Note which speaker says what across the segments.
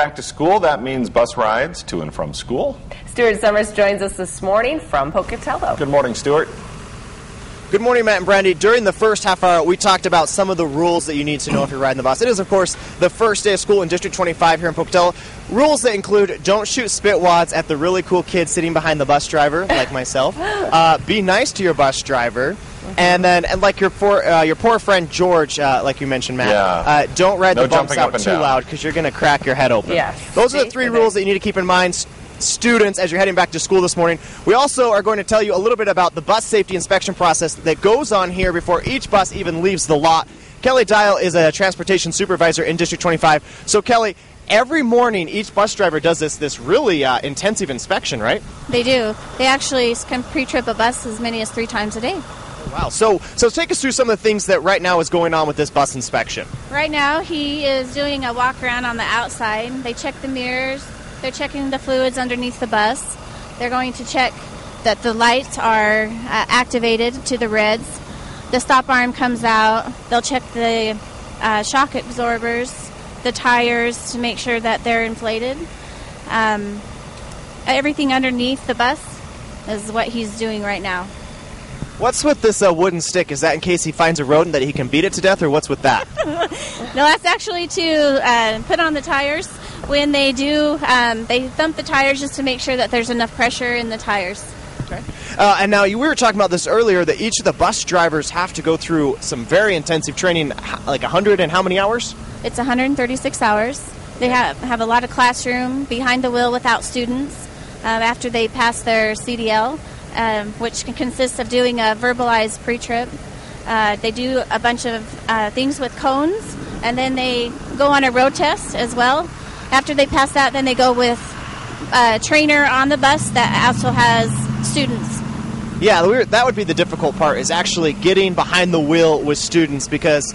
Speaker 1: back to school, that means bus rides to and from school.
Speaker 2: Stuart Summers joins us this morning from Pocatello.
Speaker 1: Good morning, Stuart.
Speaker 3: Good morning, Matt and Brandy. During the first half hour, we talked about some of the rules that you need to know if you're riding the bus. It is, of course, the first day of school in District 25 here in Pocatello. Rules that include don't shoot spit wads at the really cool kids sitting behind the bus driver, like myself. Be nice to your bus driver. And then, like your poor friend George, like you mentioned, Matt, don't ride the bumps out too loud because you're going to crack your head open.
Speaker 2: Yes.
Speaker 3: Those are the three rules that you need to keep in mind, students, as you're heading back to school this morning. We also are going to tell you a little bit about the bus safety inspection process that goes on here before each bus even leaves the lot. Kelly Dial is a transportation supervisor in District 25. So, Kelly, every morning each bus driver does this really intensive inspection, right?
Speaker 4: They do. They actually can pre-trip a bus as many as 3 times a day.
Speaker 3: Wow. So take us through some of the things that right now is going on with this bus inspection.
Speaker 4: Right now he is doing a walk around on the outside. They check the mirrors. They're checking the fluids underneath the bus. They're going to check that the lights are activated to the reds. The stop arm comes out. They'll check the shock absorbers, the tires to make sure that they're inflated. Everything underneath the bus is what he's doing right now.
Speaker 3: What's with this wooden stick? Is that in case he finds a rodent that he can beat it to death, or what's with that?
Speaker 4: No, that's actually to put on the tires. When they do, they thump the tires just to make sure that there's enough pressure in the tires.
Speaker 3: Okay. And now we were talking about this earlier, that each of the bus drivers have to go through some very intensive training, like 100 and how many hours?
Speaker 4: It's 136 hours. They have a lot of classroom behind the wheel without students after they pass their CDL. Which consists of doing a verbalized pre-trip. They do a bunch of things with cones, and then they go on a road test as well. After they pass that, then they go with a trainer on the bus that also has students.
Speaker 3: Yeah, that would be the difficult part, is actually getting behind the wheel with students, because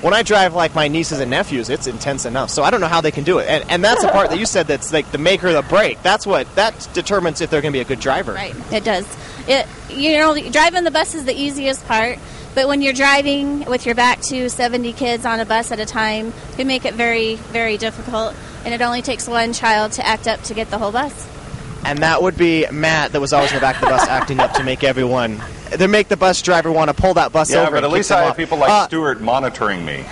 Speaker 3: when I drive like my nieces and nephews, it's intense enough. So I don't know how they can do it. And that's the part that you said that's like the make or the break. That determines if they're going to be a good driver.
Speaker 4: Right, it does. Driving the bus is the easiest part, but when you're driving with your back to 70 kids on a bus at a time, it can make it very, very difficult. And it only takes one child to act up to get the whole bus.
Speaker 3: And that would be Matt, that was always in the back of the bus acting up to make the bus driver want to pull that bus over.
Speaker 1: Yeah, but at least I have people like Stuart monitoring me.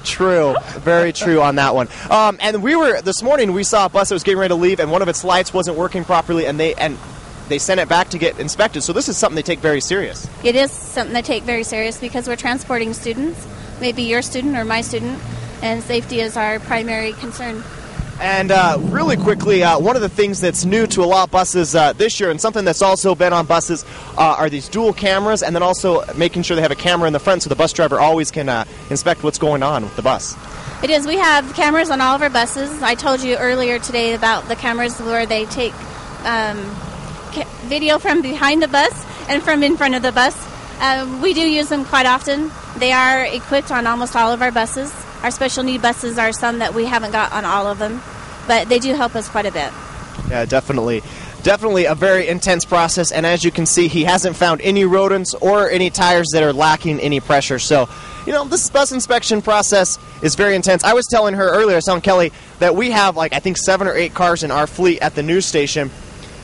Speaker 3: True. Very true on that one. And this morning we saw a bus that was getting ready to leave, and one of its lights wasn't working properly, and they sent it back to get inspected. So this is something they take very serious.
Speaker 4: It is something they take very serious because we're transporting students, maybe your student or my student, and safety is our primary concern.
Speaker 3: And really quickly, one of the things that's new to a lot of buses this year, and something that's also been on buses, are these dual cameras, and then also making sure they have a camera in the front so the bus driver always can inspect what's going on with the bus.
Speaker 4: It is. We have cameras on all of our buses. I told you earlier today about the cameras where they take video from behind the bus and from in front of the bus. We do use them quite often. They are equipped on almost all of our buses. Our special need buses are some that we haven't got on all of them, but they do help us quite a bit.
Speaker 3: Yeah, definitely. Definitely a very intense process, and as you can see, he hasn't found any rodents or any tires that are lacking any pressure. So, this bus inspection process is very intense. I was telling her earlier, Kelly, that we have I think 7 or 8 cars in our fleet at the news station,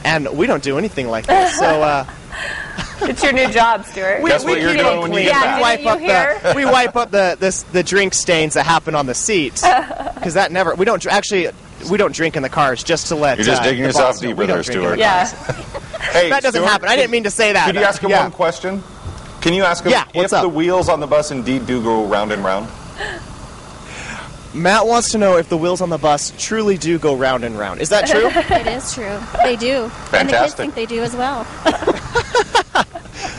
Speaker 3: and we don't do anything like this. So,
Speaker 2: it's your new job, Stuart.
Speaker 1: Guess what you're doing when you get back.
Speaker 3: We wipe up the drink stains that happen on the seat, because we don't drink in the cars just to let.
Speaker 1: You're just digging yourself deeper there, Stuart.
Speaker 2: Yeah.
Speaker 1: Hey,
Speaker 3: that doesn't happen. I didn't mean to say that.
Speaker 1: Could you ask him one question? Can you ask him if the wheels on the bus indeed do go round and round?
Speaker 3: Matt wants to know if the wheels on the bus truly do go round and round. Is that true?
Speaker 4: It is true. They do.
Speaker 1: Fantastic.
Speaker 4: And the kids think they do as well.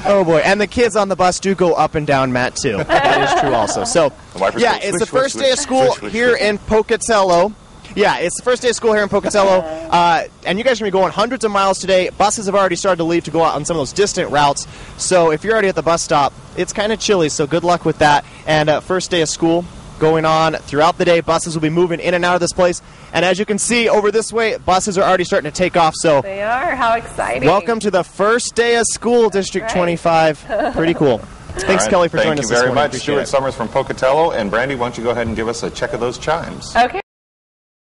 Speaker 3: Oh boy, and the kids on the bus do go up and down, Matt, too. That is true also. So, yeah, it's the first day of school here in Pocatello. Yeah, it's the first day of school here in Pocatello, and you guys are going to be going hundreds of miles today. Buses have already started to leave to go out on some of those distant routes. So if you're already at the bus stop, it's kind of chilly, so good luck with that. And first day of school going on throughout the day. Buses will be moving in and out of this place. And as you can see over this way, buses are already starting to take off. So
Speaker 2: they are. How exciting.
Speaker 3: Welcome to the first day of school, District 25. Pretty cool. Thanks, Kelly, for joining us this morning.
Speaker 1: Thank you very much. Stuart Summers from Pocatello. And Brandy, why don't you go ahead and give us a check of those chimes?
Speaker 2: Okay.